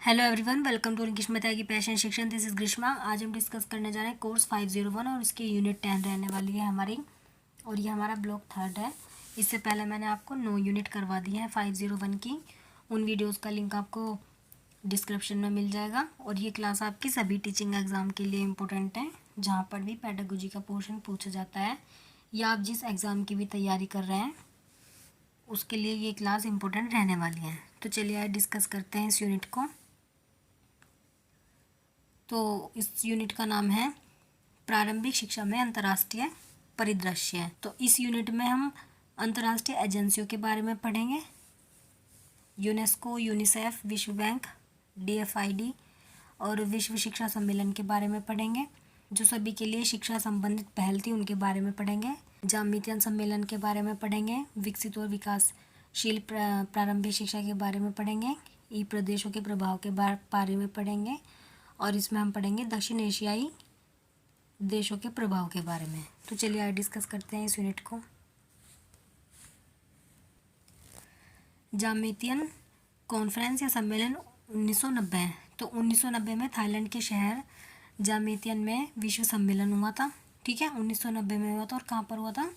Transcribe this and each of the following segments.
Hello everyone, welcome to ग्रीष्मता की passion शिक्षण। This is Grishma. आज हम डिस्कस करने जा रहे हैं कोर्स 501 और उसकी यूनिट 10 रहने वाली है हमारी, और ये हमारा ब्लॉक थर्ड है। इससे पहले मैंने आपको 9 यूनिट करवा दी है 501 की। उन वीडियोस का लिंक आपको डिस्क्रिप्शन में मिल जाएगा। और ये क्लास आपकी सभी टीचिंग एग्ज़ाम के लिए इम्पोर्टेंट है, जहाँ पर भी पेडागोजी का पोर्शन पूछा जाता है या आप जिस एग्ज़ाम की भी तैयारी कर रहे हैं उसके लिए ये क्लास इम्पोर्टेंट रहने वाली है। तो चलिए आज डिस्कस करते हैं इस यूनिट को। तो इस यूनिट का नाम है प्रारंभिक शिक्षा में अंतर्राष्ट्रीय परिदृश्य। तो इस यूनिट में हम अंतर्राष्ट्रीय एजेंसियों के बारे में पढ़ेंगे। यूनेस्को, यूनिसेफ, विश्व बैंक, DFID और विश्व शिक्षा सम्मेलन के बारे में पढ़ेंगे। जो सभी के लिए शिक्षा संबंधित पहल थी उनके बारे में पढ़ेंगे। जामितियन सम्मेलन के बारे में पढ़ेंगे। विकसित और विकासशील प्रारंभिक शिक्षा के बारे में पढ़ेंगे। ई प्रदेशों के प्रभाव के बारे में पढ़ेंगे। और इसमें हम पढ़ेंगे दक्षिण एशियाई देशों के प्रभाव के बारे में। तो चलिए आज डिस्कस करते हैं इस यूनिट को। जामितियन कॉन्फ्रेंस या सम्मेलन 1990 है। तो 1990 में थाईलैंड के शहर जामितियन में विश्व सम्मेलन हुआ था। ठीक है, 1990 में हुआ था। और कहाँ पर हुआ था?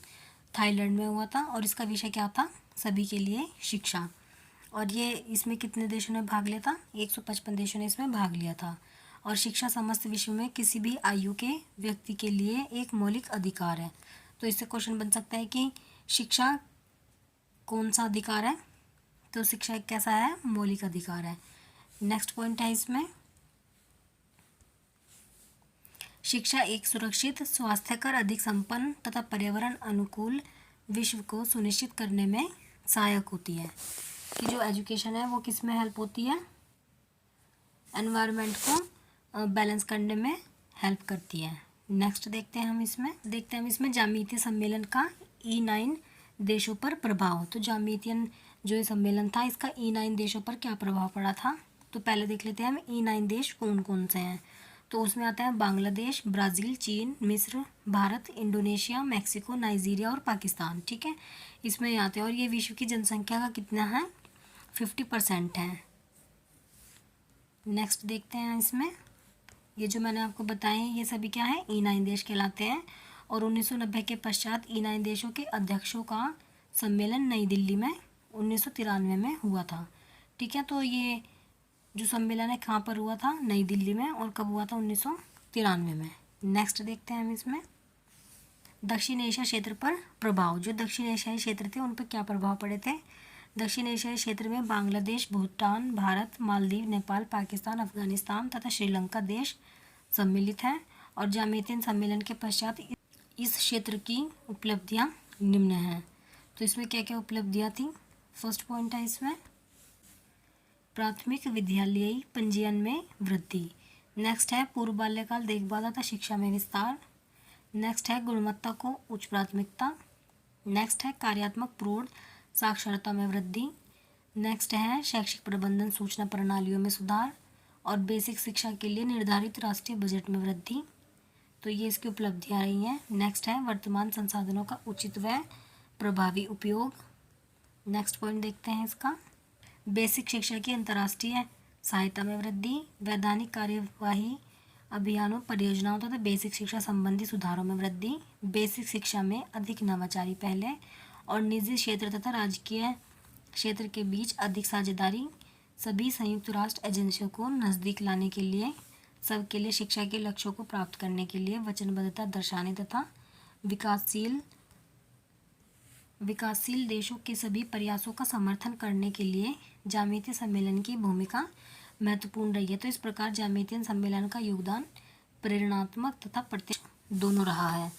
थाईलैंड में हुआ था। और इसका विषय क्या था? सभी के लिए शिक्षा। और ये इसमें कितने देशों ने भाग लिया था? 155 देशों ने इसमें भाग लिया था। और शिक्षा समस्त विश्व में किसी भी आयु के व्यक्ति के लिए एक मौलिक अधिकार है। तो इससे क्वेश्चन बन सकता है कि शिक्षा कौन सा अधिकार है? तो शिक्षा एक कैसा है? मौलिक अधिकार है। नेक्स्ट पॉइंट है इसमें, शिक्षा एक सुरक्षित, स्वास्थ्यकर, अधिक संपन्न तथा पर्यावरण अनुकूल विश्व को सुनिश्चित करने में सहायक होती है। कि जो एजुकेशन है वो किस में हेल्प होती है? एनवायरनमेंट को बैलेंस करने में हेल्प करती है। नेक्स्ट देखते हैं हम इसमें जामितिय सम्मेलन का E9 देशों पर प्रभाव। तो जामितियन जो ये सम्मेलन था इसका E9 देशों पर क्या प्रभाव पड़ा था? तो पहले देख लेते हैं हम E9 देश कौन कौन से हैं। तो उसमें आता है बांग्लादेश, ब्राज़ील, चीन, मिस्र, भारत, इंडोनेशिया, मैक्सिको, नाइजीरिया और पाकिस्तान। ठीक है, इसमें आते हैं। और ये विश्व की जनसंख्या का कितना है? 50% है। नेक्स्ट देखते हैं इसमें, ये जो मैंने आपको बताए हैं ये सभी क्या है? E9 देश कहलाते हैं। और 1990 के पश्चात E9 देशों के अध्यक्षों का सम्मेलन नई दिल्ली में 1993 में हुआ था। ठीक है, तो ये जो सम्मेलन है कहाँ पर हुआ था? नई दिल्ली में। और कब हुआ था? 1993 में। नेक्स्ट देखते हैं हम इसमें, दक्षिण एशिया क्षेत्र पर प्रभाव। जो दक्षिण एशियाई क्षेत्र थे उन पर क्या प्रभाव पड़े थे? दक्षिण एशियाई क्षेत्र में बांग्लादेश, भूटान, भारत, मालदीव, नेपाल, पाकिस्तान, अफगानिस्तान तथा श्रीलंका देश सम्मिलित हैं। और जामितियन सम्मेलन के पश्चात इस क्षेत्र की उपलब्धियां निम्न हैं। तो इसमें क्या क्या उपलब्धियां थी? फर्स्ट पॉइंट है इसमें प्राथमिक विद्यालयी पंजीयन में वृद्धि। नेक्स्ट है पूर्व बाल्यकाल देखभाल तथा शिक्षा में विस्तार। नेक्स्ट है गुणवत्ता को उच्च प्राथमिकता। नेक्स्ट है कार्यात्मक प्रौढ़ साक्षरता में वृद्धि। नेक्स्ट है शैक्षिक प्रबंधन सूचना प्रणालियों में सुधार। और बेसिक शिक्षा के लिए निर्धारित राष्ट्रीय बजट में वृद्धि। तो ये इसकी उपलब्धियां रही हैं। नेक्स्ट है वर्तमान संसाधनों का उचित व प्रभावी उपयोग। नेक्स्ट पॉइंट देखते हैं इसका, बेसिक शिक्षा की अंतर्राष्ट्रीय सहायता में वृद्धि। वैधानिक कार्यवाही अभियानों, परियोजनाओं तथा बेसिक शिक्षा संबंधी सुधारों में वृद्धि। बेसिक शिक्षा में अधिक नवाचारी पहले और निजी क्षेत्र तथा राजकीय क्षेत्र के बीच अधिक साझेदारी। सभी संयुक्त राष्ट्र एजेंसियों को नज़दीक लाने के लिए, सबके लिए शिक्षा के लक्ष्यों को प्राप्त करने के लिए वचनबद्धता दर्शाने तथा विकासशील देशों के सभी प्रयासों का समर्थन करने के लिए जामितिय सम्मेलन की भूमिका महत्वपूर्ण रही है। तो इस प्रकार जामितियन सम्मेलन का योगदान प्रेरणात्मक तथा प्रत्यक्ष दोनों रहा है।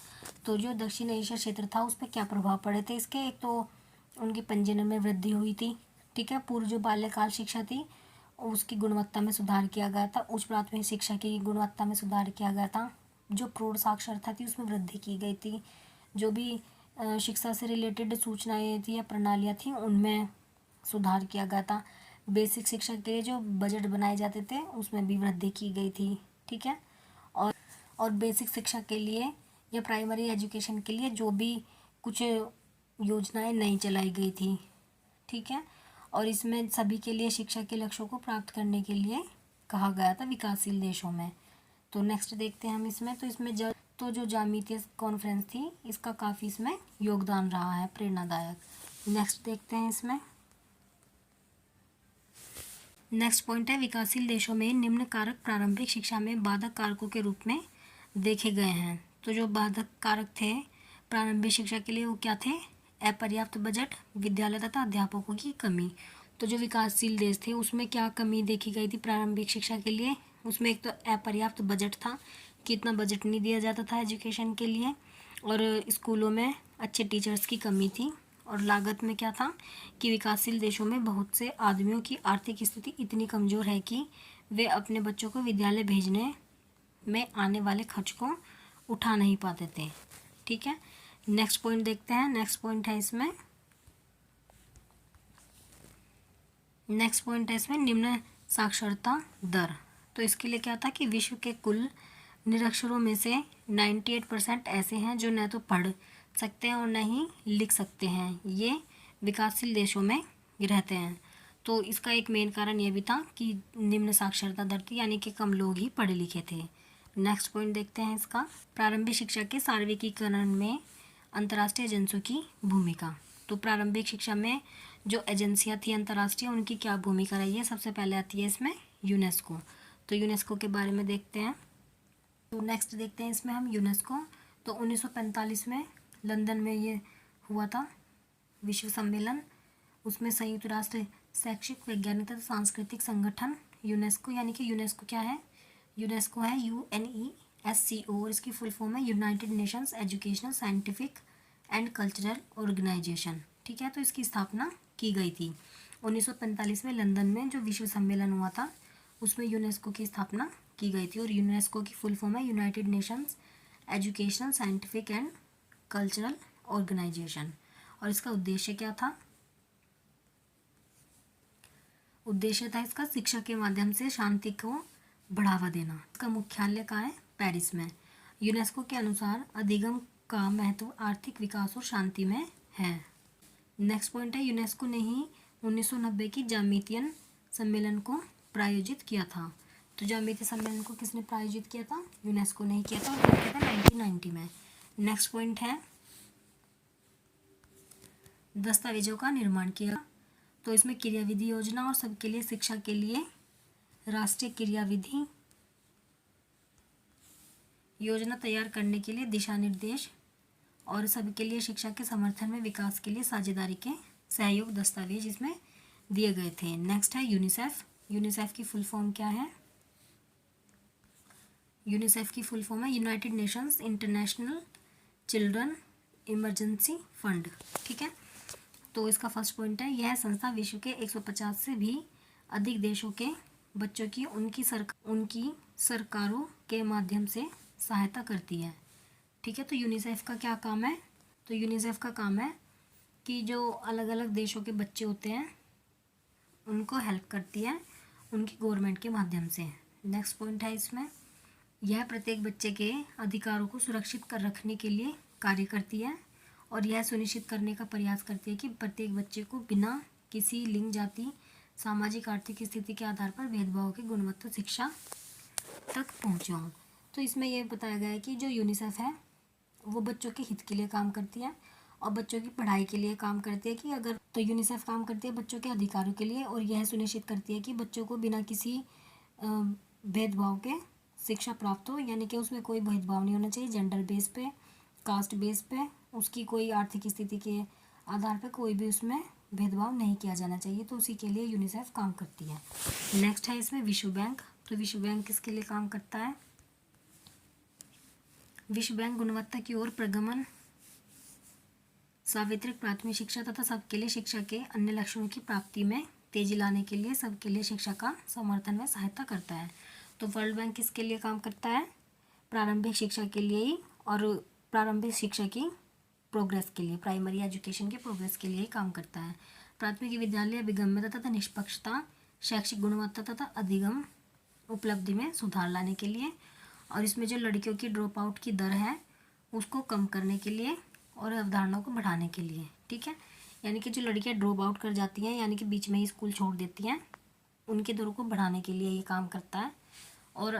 तो जो दक्षिण एशिया क्षेत्र था उस पर क्या प्रभाव पड़े थे इसके? एक तो उनकी पंजीयन में वृद्धि हुई थी। ठीक है, पूर्व जो बाल्यकाल शिक्षा थी उसकी गुणवत्ता में सुधार किया गया था। उच्च प्राथमिक शिक्षा की गुणवत्ता में सुधार किया गया था। जो प्रौढ़ साक्षरता थी उसमें वृद्धि की गई थी। जो भी शिक्षा से रिलेटेड सूचनाएं थी या प्रणालियाँ थी उनमें सुधार किया गया था। बेसिक शिक्षा के लिए जो बजट बनाए जाते थे उसमें भी वृद्धि की गई थी। ठीक है, और बेसिक शिक्षा के लिए या प्राइमरी एजुकेशन के लिए जो भी कुछ योजनाएं नई चलाई गई थी। ठीक है, और इसमें सभी के लिए शिक्षा के लक्ष्यों को प्राप्त करने के लिए कहा गया था विकासशील देशों में। तो नेक्स्ट देखते हैं हम इसमें, तो इसमें जो जामीतीय कॉन्फ्रेंस थी इसका काफ़ी इसमें योगदान रहा है, प्रेरणादायक। नेक्स्ट देखते हैं इसमें, नेक्स्ट पॉइंट है विकासशील देशों में निम्न कारक प्रारंभिक शिक्षा में बाधक कारकों के रूप में देखे गए हैं। तो जो बाधक कारक थे प्रारंभिक शिक्षा के लिए वो क्या थे? अपर्याप्त बजट, विद्यालय तथा अध्यापकों की कमी। तो जो विकासशील देश थे उसमें क्या कमी देखी गई थी प्रारंभिक शिक्षा के लिए? उसमें एक तो अपर्याप्त बजट था कि इतना बजट नहीं दिया जाता था एजुकेशन के लिए, और स्कूलों में अच्छे टीचर्स की कमी थी, और लागत में क्या था कि विकासशील देशों में बहुत से आदमियों की आर्थिक स्थिति इतनी कमज़ोर है कि वे अपने बच्चों को विद्यालय भेजने में आने वाले खर्च को उठा नहीं पाते थे। ठीक है, नेक्स्ट पॉइंट देखते हैं। नेक्स्ट पॉइंट है इसमें निम्न साक्षरता दर। तो इसके लिए क्या था कि विश्व के कुल निरक्षरों में से 98% ऐसे हैं जो न तो पढ़ सकते हैं और न ही लिख सकते हैं, ये विकासशील देशों में रहते हैं। तो इसका एक मेन कारण ये भी था कि निम्न साक्षरता दर थी, यानी कि कम लोग ही पढ़े लिखे थे। नेक्स्ट पॉइंट देखते हैं इसका, प्रारंभिक शिक्षा के सार्वत्रिकीकरण में अंतर्राष्ट्रीय एजेंसियों की भूमिका। तो प्रारंभिक शिक्षा में जो एजेंसियां थी अंतर्राष्ट्रीय, उनकी क्या भूमिका रही है? सबसे पहले आती है इसमें यूनेस्को। तो यूनेस्को के बारे में देखते हैं। तो नेक्स्ट देखते हैं इसमें हम यूनेस्को। तो 1945 में लंदन में ये हुआ था विश्व सम्मेलन। उसमें संयुक्त राष्ट्र शैक्षिक, वैज्ञानिक तथा सांस्कृतिक संगठन यूनेस्को, यानी कि यूनेस्को क्या है? यूनेस्को है UNESCO, और इसकी फुल फॉर्म है United Nations Educational, Scientific and Cultural Organization. ठीक है, तो इसकी स्थापना की गई थी 1945 में लंदन में जो विश्व सम्मेलन हुआ था उसमें यूनेस्को की स्थापना की गई थी, और यूनेस्को की फुल फॉर्म है United Nations Educational, Scientific and Cultural Organization. और इसका उद्देश्य क्या था? उद्देश्य था इसका शिक्षा के माध्यम से शांति को बढ़ावा देना। इसका मुख्यालय कहाँ है? पेरिस में। यूनेस्को के अनुसार अधिगम का महत्व आर्थिक विकास और शांति में है। नेक्स्ट पॉइंट है यूनेस्को ने ही 1990 की जामीतियन सम्मेलन को प्रायोजित किया था। तो जामीती सम्मेलन को किसने प्रायोजित किया था? यूनेस्को ने ही किया था, और कब किया था? 1990 में। नेक्स्ट पॉइंट है दस्तावेजों का निर्माण किया। तो इसमें क्रियाविधि योजना और सबके लिए शिक्षा के लिए राष्ट्रीय क्रियाविधि योजना तैयार करने के लिए दिशा निर्देश, और सबके लिए शिक्षा के समर्थन में विकास के लिए साझेदारी के सहयोग दस्तावेज इसमें दिए गए थे। नेक्स्ट है यूनिसेफ। यूनिसेफ की फुल फॉर्म क्या है? यूनिसेफ की फुल फॉर्म है United Nations international children emergency fund. ठीक है, तो इसका फर्स्ट पॉइंट है यह संस्था विश्व के 150 से भी अधिक देशों के बच्चों की उनकी सरकारों के माध्यम से सहायता करती है। ठीक है, तो यूनिसेफ का क्या काम है? तो यूनिसेफ का काम है कि जो अलग अलग देशों के बच्चे होते हैं उनको हेल्प करती है उनकी गवर्नमेंट के माध्यम से। नेक्स्ट पॉइंट है इसमें, यह प्रत्येक बच्चे के अधिकारों को सुरक्षित कर रखने के लिए कार्य करती है, और यह सुनिश्चित करने का प्रयास करती है कि प्रत्येक बच्चे को बिना किसी लिंग, जाति, सामाजिक, आर्थिक स्थिति के आधार पर भेदभाव के गुणवत्ता शिक्षा तक पहुँचे हों। तो इसमें यह बताया गया है कि जो यूनिसेफ है वो बच्चों के हित के लिए काम करती है और बच्चों की पढ़ाई के लिए काम करती है कि अगर तो यूनिसेफ काम करती है बच्चों के अधिकारों के लिए, और यह सुनिश्चित करती है कि बच्चों को बिना किसी भेदभाव के शिक्षा प्राप्त हो, यानी कि उसमें कोई भेदभाव नहीं होना चाहिए। जेंडर बेस पे, कास्ट बेस पे, उसकी कोई आर्थिक स्थिति के आधार पर कोई भी उसमें भेदभाव नहीं किया जाना चाहिए। तो उसी के लिए यूनिसेफ काम करती है। नेक्स्ट है इसमें विश्व बैंक। तो विश्व बैंक किसके लिए काम करता है? विश्व बैंक गुणवत्ता की ओर प्रगमन, सार्वत्रिक प्राथमिक शिक्षा तथा सबके लिए शिक्षा के अन्य लक्ष्यों की प्राप्ति में तेजी लाने के लिए सबके लिए शिक्षा का समर्थन में सहायता करता है। तो वर्ल्ड बैंक किसके लिए काम करता है? प्रारंभिक शिक्षा के लिए ही, और प्रारंभिक शिक्षा की प्रोग्रेस के लिए, प्राइमरी एजुकेशन के प्रोग्रेस के लिए ही काम करता है। प्राथमिक विद्यालय अभिगम्यता तथा निष्पक्षता, शैक्षिक गुणवत्ता तथा अधिगम उपलब्धि में सुधार लाने के लिए, और इसमें जो लड़कियों की ड्रॉप आउट की दर है उसको कम करने के लिए और अवधारणाओं को बढ़ाने के लिए। ठीक है, यानी कि जो लड़कियां ड्रॉप आउट कर जाती हैं, यानी कि बीच में ही स्कूल छोड़ देती हैं, उनकी दरों को बढ़ाने के लिए ये काम करता है। और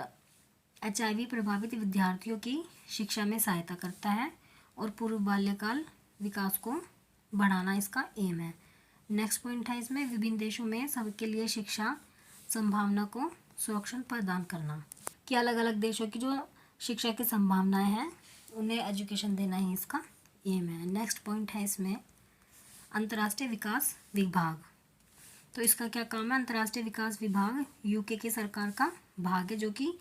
HIV प्रभावित विद्यार्थियों की शिक्षा में सहायता करता है और पूर्व बाल्यकाल विकास को बढ़ाना इसका एम है। नेक्स्ट पॉइंट है इसमें विभिन्न देशों में सबके लिए शिक्षा संभावना को सुरक्षण प्रदान करना, कि अलग अलग देशों की जो शिक्षा की संभावनाएं हैं उन्हें एजुकेशन देना ही इसका एम है। नेक्स्ट पॉइंट है इसमें अंतर्राष्ट्रीय विकास विभाग। तो इसका क्या काम है? अंतर्राष्ट्रीय विकास विभाग यूके की सरकार का भाग है जो कि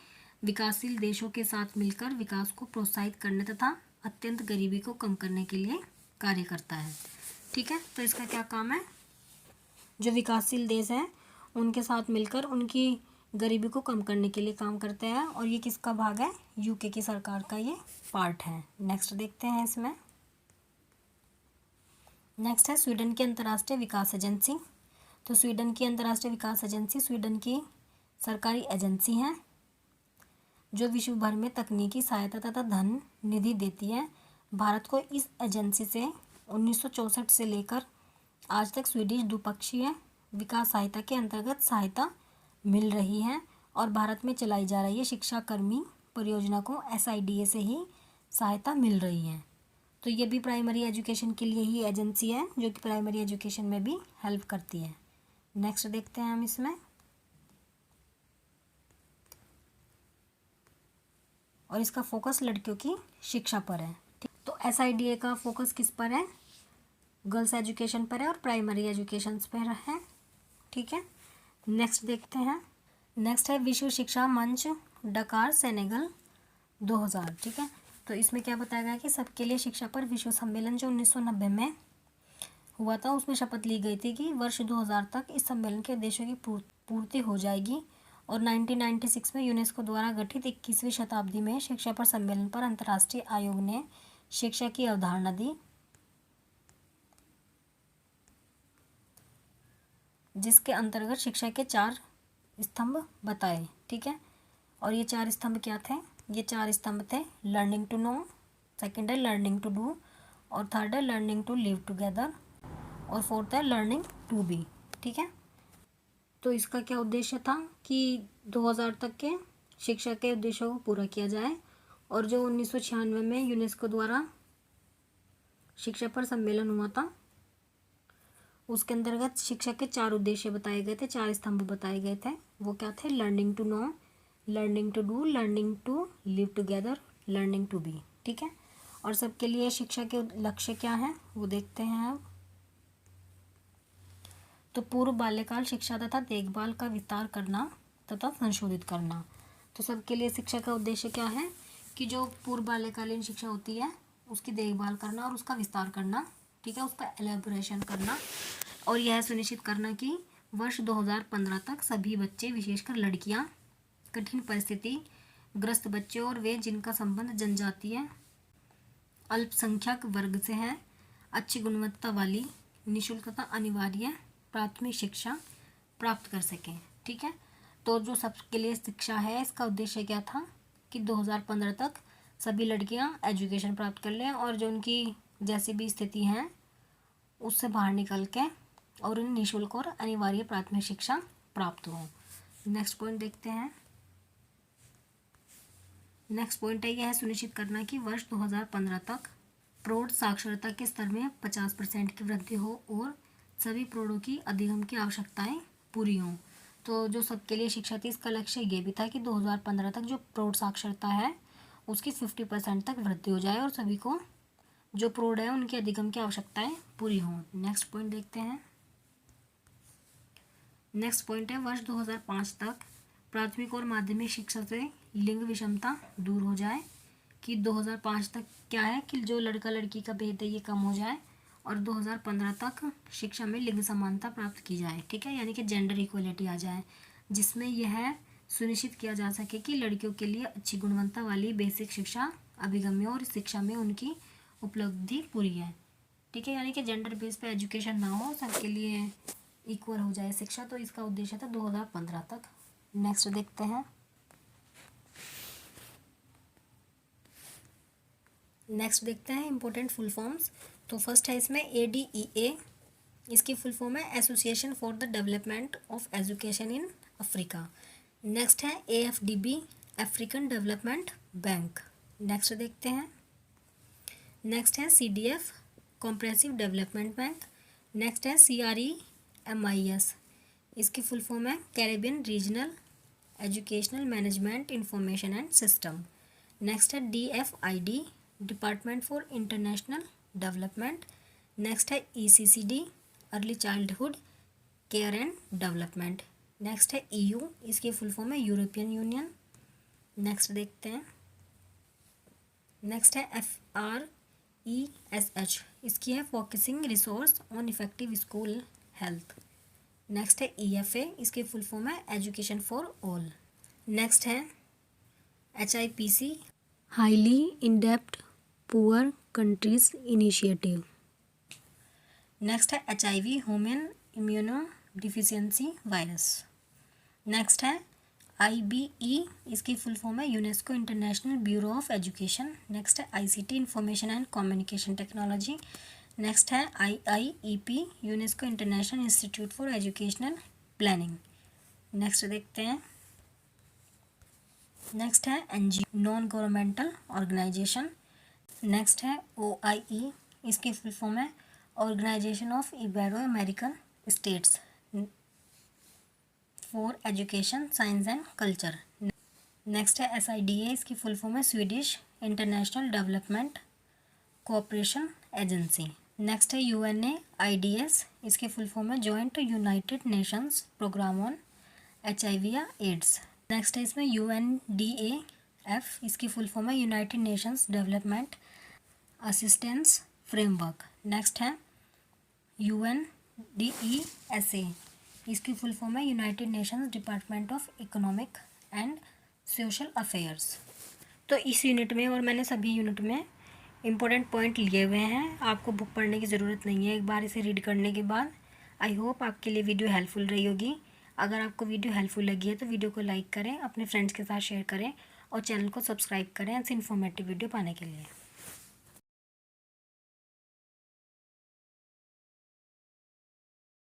विकासशील देशों के साथ मिलकर विकास को प्रोत्साहित करने तथा अत्यंत गरीबी को कम करने के लिए कार्य करता है। ठीक है, तो इसका क्या काम है? जो विकासशील देश हैं उनके साथ मिलकर उनकी गरीबी को कम करने के लिए काम करते हैं और ये किसका भाग है? यूके की सरकार का ये पार्ट है। नेक्स्ट देखते हैं इसमें। नेक्स्ट है स्वीडन की अंतर्राष्ट्रीय विकास एजेंसी। तो स्वीडन की अंतर्राष्ट्रीय विकास एजेंसी स्वीडन की सरकारी एजेंसी है जो विश्व भर में तकनीकी सहायता तथा धन निधि देती है। भारत को इस एजेंसी से 1964 से लेकर आज तक स्वीडिश द्विपक्षीय विकास सहायता के अंतर्गत सहायता मिल रही है और भारत में चलाई जा रही है शिक्षा कर्मी परियोजना को SIDA से ही सहायता मिल रही है। तो ये भी प्राइमरी एजुकेशन के लिए ही एजेंसी है जो कि प्राइमरी एजुकेशन में भी हेल्प करती है। नेक्स्ट देखते हैं हम इसमें। और इसका फोकस लड़कियों की शिक्षा पर है। तो SIDA का फोकस किस पर है? गर्ल्स एजुकेशन पर है और प्राइमरी एजुकेशन पर है। ठीक है, नेक्स्ट देखते हैं। नेक्स्ट है विश्व शिक्षा मंच डकार सेनेगल 2000। ठीक है, तो इसमें क्या बताया गया कि सबके लिए शिक्षा पर विश्व सम्मेलन जो 1990 में हुआ था उसमें शपथ ली गई थी कि वर्ष 2000 तक इस सम्मेलन के उद्देश्यों की पूर्ति हो जाएगी। और 1996 में यूनेस्को द्वारा गठित 21वीं शताब्दी में शिक्षा पर सम्मेलन पर अंतर्राष्ट्रीय आयोग ने शिक्षा की अवधारणा दी, जिसके अंतर्गत शिक्षा के 4 स्तंभ बताए। ठीक है, और ये 4 स्तंभ क्या थे? ये 4 स्तंभ थे लर्निंग टू नो, सेकेंड है लर्निंग टू डू, और थर्ड है लर्निंग टू लिव टुगेदर, और फोर्थ है लर्निंग टू बी। ठीक है, तो इसका क्या उद्देश्य था कि 2000 तक के शिक्षा के उद्देश्यों को पूरा किया जाए। और जो 1996 में यूनेस्को द्वारा शिक्षा पर सम्मेलन हुआ था उसके अंतर्गत शिक्षा के 4 उद्देश्य बताए गए थे, 4 स्तंभ बताए गए थे। वो क्या थे? Learning to know, learning to do, learning to live together, learning to be. ठीक है, और सबके लिए शिक्षा के लक्ष्य क्या हैं वो देखते हैं अब। तो पूर्व बाल्यकाल शिक्षा तथा देखभाल का विस्तार करना तथा संशोधित करना। तो सबके लिए शिक्षा का उद्देश्य क्या है कि जो पूर्व बाल्यकालीन शिक्षा होती है उसकी देखभाल करना और उसका विस्तार करना। ठीक है, उस पर एलेबोरेशन करना और यह सुनिश्चित करना कि वर्ष 2015 तक सभी बच्चे, विशेषकर लड़कियां, कठिन परिस्थिति ग्रस्त बच्चे और वे जिनका संबंध जनजातीय अल्पसंख्यक वर्ग से है, अच्छी गुणवत्ता वाली निःशुल्क तथा अनिवार्य प्राथमिक शिक्षा प्राप्त कर सकें। ठीक है, तो जो सबके लिए शिक्षा है इसका उद्देश्य क्या था कि 2015 तक सभी लड़कियां एजुकेशन प्राप्त कर लें और जो उनकी जैसी भी स्थिति है उससे बाहर निकल के और उन्हें निःशुल्क और अनिवार्य प्राथमिक शिक्षा प्राप्त हो। नेक्स्ट पॉइंट देखते हैं। नेक्स्ट पॉइंट है यह सुनिश्चित करना कि वर्ष 2015 तक प्रौढ़ साक्षरता के स्तर में 50% की वृद्धि हो और सभी प्रौढ़ों की अधिगम की आवश्यकताएं पूरी हों। तो जो सबके लिए शिक्षा थी इसका लक्ष्य ये भी था कि 2015 तक जो प्रौढ़ साक्षरता है उसकी 50% तक वृद्धि हो जाए और सभी को जो प्रौढ़ है उनके अधिगम की आवश्यकताएं पूरी हों। नेक्स्ट पॉइंट देखते हैं। नेक्स्ट पॉइंट है वर्ष 2005 तक प्राथमिक और माध्यमिक शिक्षा से लिंग विषमता दूर हो जाए, कि 2005 तक क्या है कि जो लड़का लड़की का भेद है ये कम हो जाए और 2015 तक शिक्षा में लिंग समानता प्राप्त की जाए। ठीक है, यानी कि जेंडर इक्वलिटी आ जाए, जिसमें यह सुनिश्चित किया जा सके कि लड़कियों के लिए अच्छी गुणवत्ता वाली बेसिक शिक्षा अभिगम्य और शिक्षा में उनकी उपलब्धि पूरी है। ठीक है, यानी कि जेंडर बेस पे एजुकेशन ना हो, सबके लिए इक्वल हो जाए शिक्षा। तो इसका उद्देश्य था 2015 तक। नेक्स्ट देखते हैं। नेक्स्ट देखते हैं इम्पोर्टेंट फुल फॉर्म्स। तो फर्स्ट है इसमें ADEA इसकी फुल फॉर्म है association for the development of education in Africa. Next है AFDB, African development bank. Next देखते हैं। नेक्स्ट है CDF, comprehensive development bank. Next है CREMIS, इसकी फुल फॉर्म है Caribbean regional educational management information and system. Next है DFID, department for international development. Next है ECCD, early childhood care and development. Next है EU, इसकी full form है European Union. Next देखते हैं। नेक्स्ट है FRESH, इसकी है focusing resource on effective school health. Next है EFA, इसकी फुल फॉर्म है एजुकेशन फॉर ऑल। नेक्स्ट है HIPC, highly indebted poor countries initiative. Next है HIV, human immuno deficiency virus. Next है IBE, इसकी फुल फॉर्म है UNESCO international bureau of education. Next है ICT, information and communication technology. Next है IIEP, UNESCO international institute for educational planning. Next देखते हैं। Next है NGO, non governmental organisation. Next है OIE, इसकी फुल फॉर्म है organisation of Ibero American states for education science and culture. Next है SIDA, इसकी full form है Swedish international development cooperation agency. Next है UNAIDS, इसकी फुल फॉर्म है joint United Nations programme on HIV या AIDS. Next है इसमें UNDAF, इसकी फुल फॉर्म है United Nations development assistance framework. Next है UNDESA, इसकी फुल फॉर्म है United Nations department of economic and social affairs. तो इस यूनिट में और मैंने सभी यूनिट में इम्पोर्टेंट पॉइंट लिए हुए हैं, आपको बुक पढ़ने की ज़रूरत नहीं है। एक बार इसे रीड करने के बाद आई होप आपके लिए वीडियो हेल्पफुल रही होगी। अगर आपको वीडियो हेल्पफुल लगी है तो वीडियो को लाइक करें, अपने फ्रेंड्स के साथ शेयर करें और चैनल को सब्सक्राइब करें ऐसे इन्फॉर्मेटिव वीडियो पाने के लिए।